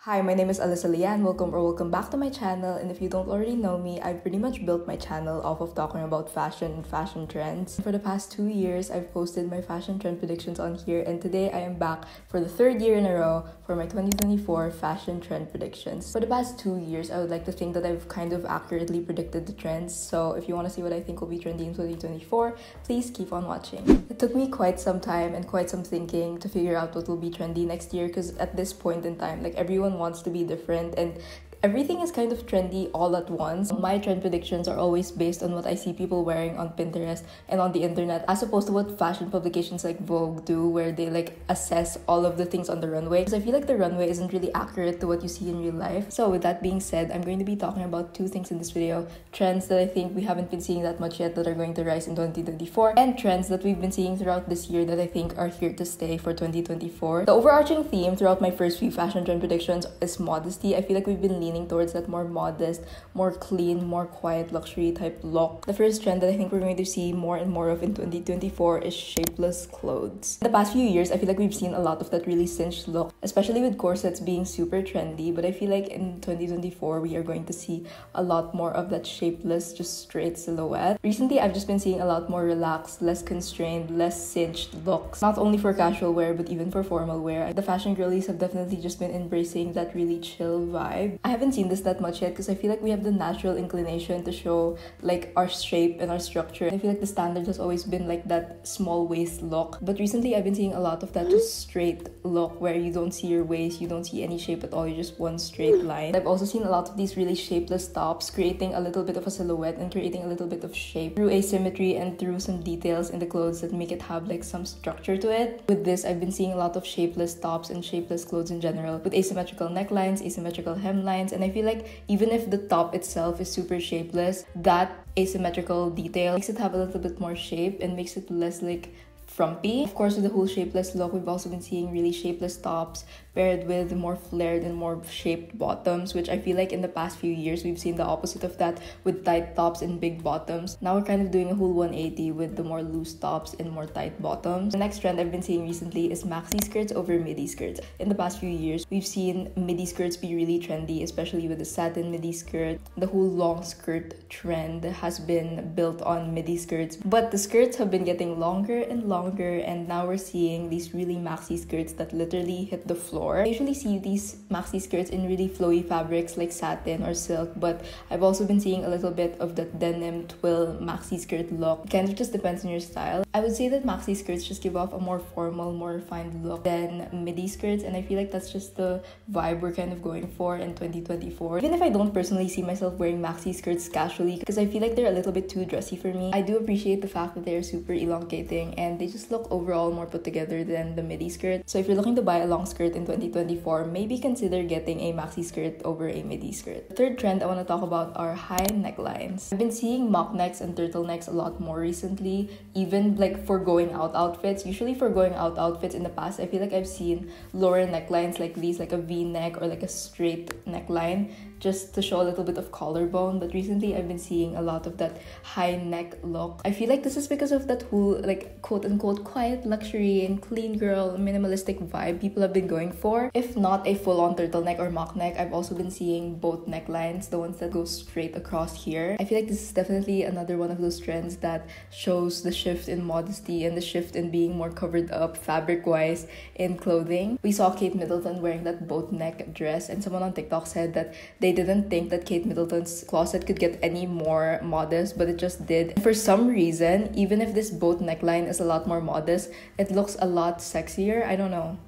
Hi, my name is Alyssa Lyanne. Welcome back to my channel. And if you don't already know me, I've pretty much built my channel off of talking about fashion and fashion trends. For the past 2 years, I've posted my fashion trend predictions on here, and today I am back for the third year in a row for my 2024 fashion trend predictions. For the past 2 years, I would like to think that I've kind of accurately predicted the trends. So if you want to see what I think will be trendy in 2024, please keep on watching. It took me quite some time and quite some thinking to figure out what will be trendy next year, because at this point in time, like, everyone wants to be different and everything is kind of trendy all at once. My trend predictions are always based on what I see people wearing on Pinterest and on the internet, as opposed to what fashion publications like Vogue do, where they like assess all of the things on the runway. Because I feel like the runway isn't really accurate to what you see in real life. So with that being said, I'm going to be talking about two things in this video: trends that I think we haven't been seeing that much yet that are going to rise in 2024, and trends that we've been seeing throughout this year that I think are here to stay for 2024. The overarching theme throughout my first few fashion trend predictions is modesty. I feel like we've been leaning towards that more modest, more clean, more quiet luxury type look. The first trend that I think we're going to see more and more of in 2024 is shapeless clothes. In the past few years, I feel like we've seen a lot of that really cinched look, especially with corsets being super trendy, but I feel like in 2024 we are going to see a lot more of that shapeless, just straight silhouette. Recently, I've just been seeing a lot more relaxed, less constrained, less cinched looks, not only for casual wear but even for formal wear. The fashion girlies have definitely just been embracing that really chill vibe. I haven't seen this that much yet because I feel like we have the natural inclination to show like our shape and our structure. I feel like the standard has always been like that small waist look, but recently I've been seeing a lot of that just straight look where you don't see your waist, you don't see any shape at all, you're just one straight line. I've also seen a lot of these really shapeless tops creating a little bit of a silhouette and creating a little bit of shape through asymmetry and through some details in the clothes that make it have like some structure to it. With this, I've been seeing a lot of shapeless tops and shapeless clothes in general, with asymmetrical necklines, asymmetrical hemlines, and I feel like even if the top itself is super shapeless, that asymmetrical detail makes it have a little bit more shape and makes it less like frumpy. Of course, with the whole shapeless look, we've also been seeing really shapeless tops paired with more flared and more shaped bottoms, which I feel like in the past few years we've seen the opposite of that with tight tops and big bottoms. Now we're kind of doing a whole 180 with the more loose tops and more tight bottoms. The next trend I've been seeing recently is maxi skirts over midi skirts. In the past few years, we've seen midi skirts be really trendy, especially with the satin midi skirt. The whole long skirt trend has been built on midi skirts, but the skirts have been getting longer and longer, and now we're seeing these really maxi skirts that literally hit the floor. I usually see these maxi skirts in really flowy fabrics like satin or silk, but I've also been seeing a little bit of that denim twill maxi skirt look. It kind of just depends on your style. I would say that maxi skirts just give off a more formal, more refined look than midi skirts, and I feel like that's just the vibe we're kind of going for in 2024. Even if I don't personally see myself wearing maxi skirts casually, because I feel like they're a little bit too dressy for me, I do appreciate the fact that they're super elongating and they just look overall more put together than the midi skirt. So if you're looking to buy a long skirt in 2024, maybe consider getting a maxi skirt over a midi skirt. The third trend I want to talk about are high necklines. I've been seeing mock necks and turtlenecks a lot more recently, even like for going out outfits. Usually for going out outfits in the past, I feel like I've seen lower necklines like these, like a V-neck or like a straight neckline, just to show a little bit of collarbone. But recently I've been seeing a lot of that high neck look. I feel like this is because of that whole like quote-unquote quiet luxury and clean girl minimalistic vibe people have been going for. If not a full-on turtleneck or mock neck, I've also been seeing both necklines, the ones that go straight across here. I feel like this is definitely another one of those trends that shows the shift in modesty and the shift in being more covered up fabric-wise in clothing. We saw Kate Middleton wearing that boat neck dress, and someone on TikTok said that they didn't think that Kate Middleton's closet could get any more modest, but it just did. And for some reason, even if this boat neckline is a lot more modest, it looks a lot sexier. I don't know.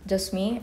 Just me?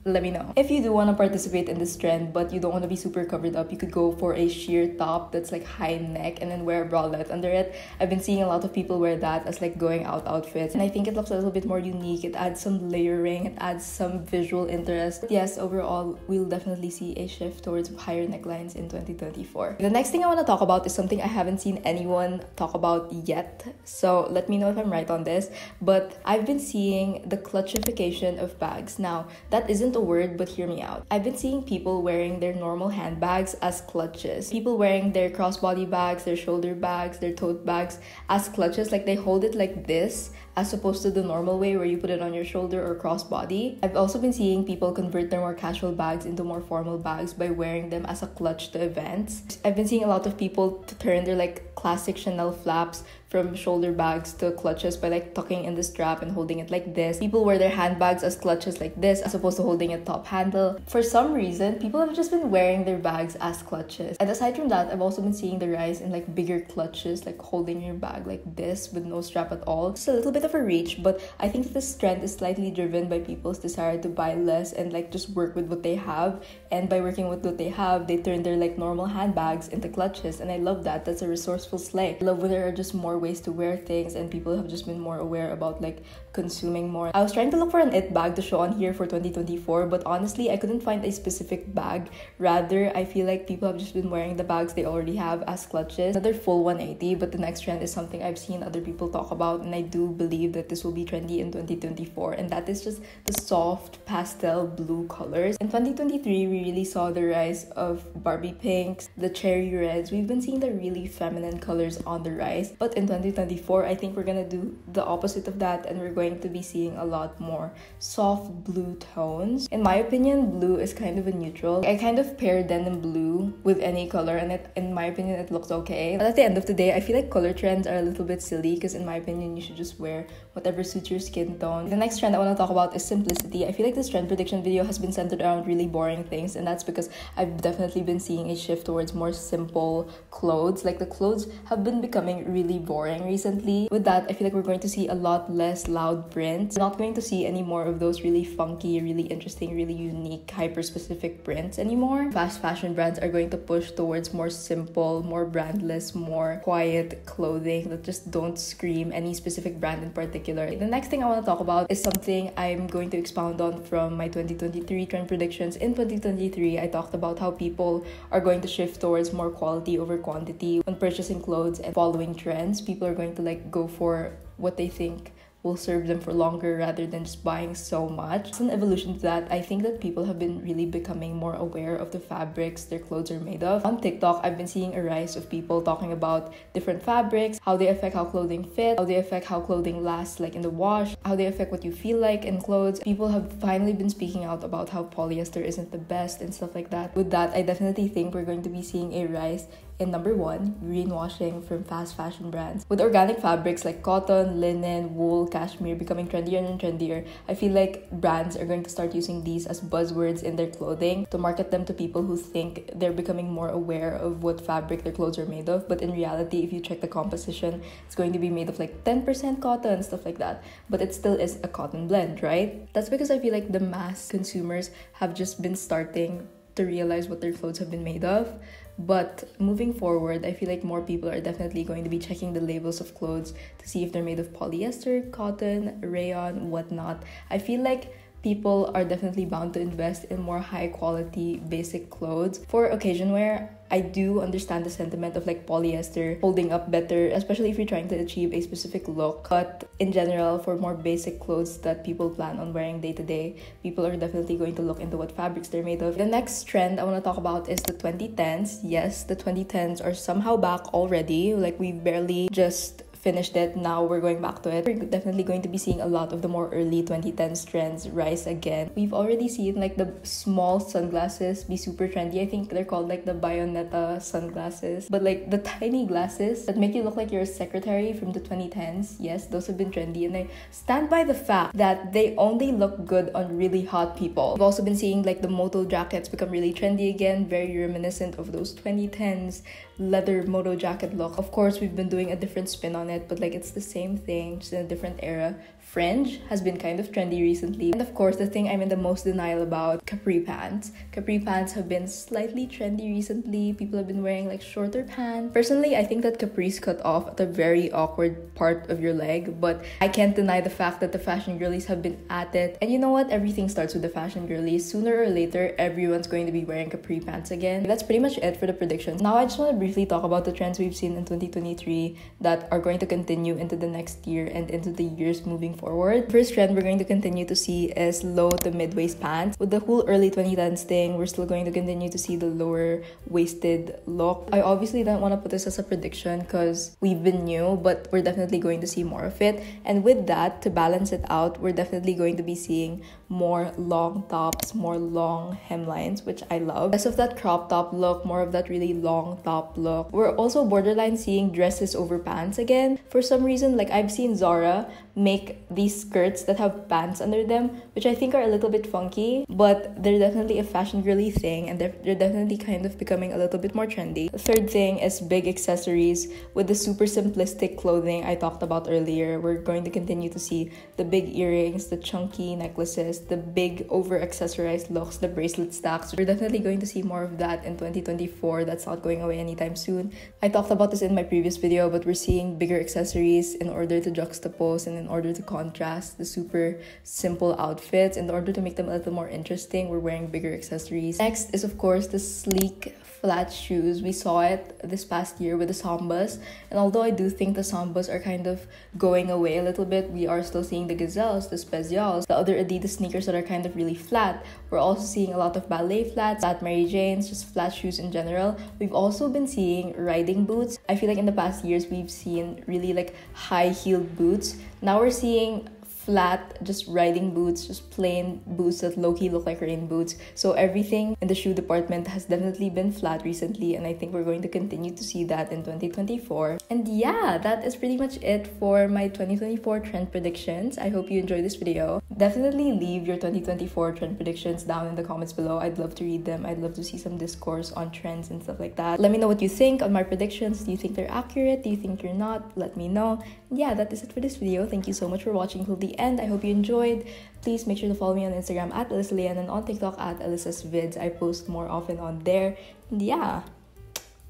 Let me know. If you do want to participate in this trend but you don't want to be super covered up, you could go for a sheer top that's like high neck and then wear a bralette under it. I've been seeing a lot of people wear that as like going out outfits, and I think it looks a little bit more unique. It adds some layering, it adds some visual interest. Yes, overall, we'll definitely see a shift towards higher necklines in 2024. The next thing I want to talk about is something I haven't seen anyone talk about yet, so let me know if I'm right on this, but I've been seeing the clutchification of bags. Now, that isn't a word, but hear me out. I've been seeing people wearing their normal handbags as clutches. People wearing their crossbody bags, their shoulder bags, their tote bags as clutches. Like they hold it like this as opposed to the normal way where you put it on your shoulder or crossbody. I've also been seeing people convert their more casual bags into more formal bags by wearing them as a clutch to events. I've been seeing a lot of people to turn their like classic Chanel flaps from shoulder bags to clutches by like tucking in the strap and holding it like this. People wear their handbags as clutches like this as opposed to holding a top handle. For some reason, people have just been wearing their bags as clutches. And aside from that, I've also been seeing the rise in like bigger clutches, like holding your bag like this with no strap at all. It's a little bit of a reach, but I think this trend is slightly driven by people's desire to buy less and like just work with what they have. And by working with what they have, they turn their like normal handbags into clutches. And I love that. That's a resourceful slay. I love when there are just more ways to wear things and people have just been more aware about like consuming more. I was trying to look for an it bag to show on here for 2024, but honestly I couldn't find a specific bag. Rather, I feel like people have just been wearing the bags they already have as clutches. Another full 180, but the next trend is something I've seen other people talk about, and I do believe that this will be trendy in 2024, and that is just the soft pastel blue colors. In 2023, we really saw the rise of Barbie pinks, the cherry reds. We've been seeing the really feminine colors on the rise, but in 2024, I think we're gonna do the opposite of that, and we're going to be seeing a lot more soft blue tones. In my opinion, blue is kind of a neutral. I kind of pair denim blue with any color, and in my opinion, it looks okay. But at the end of the day, I feel like color trends are a little bit silly because in my opinion, you should just wear whatever suits your skin tone. The next trend I want to talk about is simplicity. I feel like this trend prediction video has been centered around really boring things, and that's because I've definitely been seeing a shift towards more simple clothes. Like the clothes have been becoming really boring recently. With that, I feel like we're going to see a lot less loud prints. We're not going to see any more of those really funky, really interesting, really unique, hyper-specific prints anymore. Fast fashion brands are going to push towards more simple, more brandless, more quiet clothing that just don't scream any specific brand in particular. The next thing I want to talk about is something I'm going to expound on from my 2023 trend predictions. In 2023, I talked about how people are going to shift towards more quality over quantity when purchasing clothes and following trends. People are going to like go for what they think will serve them for longer rather than just buying so much. As an evolution to that, I think that people have been really becoming more aware of the fabrics their clothes are made of. On TikTok, I've been seeing a rise of people talking about different fabrics, how they affect how clothing fit, how they affect how clothing lasts like in the wash, how they affect what you feel like in clothes. People have finally been speaking out about how polyester isn't the best and stuff like that. With that, I definitely think we're going to be seeing a rise in number one, greenwashing from fast fashion brands. With organic fabrics like cotton, linen, wool, cashmere becoming trendier and trendier, I feel like brands are going to start using these as buzzwords in their clothing to market them to people who think they're becoming more aware of what fabric their clothes are made of. But in reality, if you check the composition, it's going to be made of like 10% cotton, stuff like that. But it still is a cotton blend, right? That's because I feel like the mass consumers have just been starting to realize what their clothes have been made of. But moving forward, I feel like more people are definitely going to be checking the labels of clothes to see if they're made of polyester, cotton, rayon, whatnot. I feel like people are definitely bound to invest in more high quality basic clothes. For occasion wear, I do understand the sentiment of like polyester holding up better, especially if you're trying to achieve a specific look. But in general, for more basic clothes that people plan on wearing day to day, people are definitely going to look into what fabrics they're made of. The next trend I want to talk about is the 2010s. Yes, the 2010s are somehow back already. Like we barely just finished it, now we're going back to it. We're definitely going to be seeing a lot of the more early 2010s trends rise again. We've already seen like the small sunglasses be super trendy. I think they're called like the Bayonetta sunglasses, but like the tiny glasses that make you look like you're a secretary from the 2010s. Yes, those have been trendy, and I stand by the fact that they only look good on really hot people. We've also been seeing like the moto jackets become really trendy again, very reminiscent of those 2010s leather moto jacket look. Of course, we've been doing a different spin on it, but like it's the same thing, just in a different era. Fringe has been kind of trendy recently. And of course, the thing I'm in the most denial about, capri pants. Capri pants have been slightly trendy recently. People have been wearing like shorter pants. Personally, I think that capris cut off at a very awkward part of your leg, but I can't deny the fact that the fashion girlies have been at it. And you know what? Everything starts with the fashion girlies. Sooner or later, everyone's going to be wearing capri pants again. That's pretty much it for the predictions. Now, I just want to briefly talk about the trends we've seen in 2023 that are going to continue into the next year and into the years moving forward. forward. First trend we're going to continue to see is low to mid-waist pants. With the whole early 2010s thing, we're still going to continue to see the lower waisted look. I obviously don't want to put this as a prediction because we've been new, but we're definitely going to see more of it. And with that, to balance it out, we're definitely going to be seeing more long tops, more long hemlines, which I love. Less of that crop top look, more of that really long top look. We're also borderline seeing dresses over pants again. For some reason, like I've seen Zara make these skirts that have pants under them, which I think are a little bit funky, but they're definitely a fashion girly thing, and they're definitely kind of becoming a little bit more trendy. The third thing is big accessories. With the super simplistic clothing I talked about earlier, we're going to continue to see the big earrings, the chunky necklaces, the big over accessorized looks, the bracelet stacks. We're definitely going to see more of that in 2024. That's not going away anytime soon. I talked about this in my previous video, but we're seeing bigger accessories in order to juxtapose and in order to contrast the super simple outfits. In order to make them a little more interesting, we're wearing bigger accessories. Next is of course the sleek flat shoes. We saw it this past year with the Sambas, and although I do think the Sambas are kind of going away a little bit, we are still seeing the Gazelles, the Specials, the other Adidas sneakers that are kind of really flat. We're also seeing a lot of ballet flats, flat Mary Janes, just flat shoes in general. We've also been seeing riding boots. I feel like in the past years we've seen really like high-heeled boots. Now we're seeing flat, just riding boots, just plain boots that low-key look like rain boots. So everything in the shoe department has definitely been flat recently, and I think we're going to continue to see that in 2024. And yeah, that is pretty much it for my 2024 trend predictions. I hope you enjoyed this video. Definitely leave your 2024 trend predictions down in the comments below. I'd love to read them. I'd love to see some discourse on trends and stuff like that. Let me know what you think on my predictions. Do you think they're accurate? Do you think you're not? Let me know. And yeah, that is it for this video. Thank you so much for watching till the end. I hope you enjoyed. Please make sure to follow me on Instagram at Alyssa Lyanne and on TikTok at Alyssa's Vids. I post more often on there. And yeah,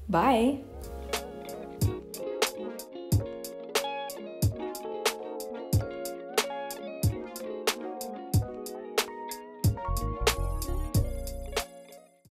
bye!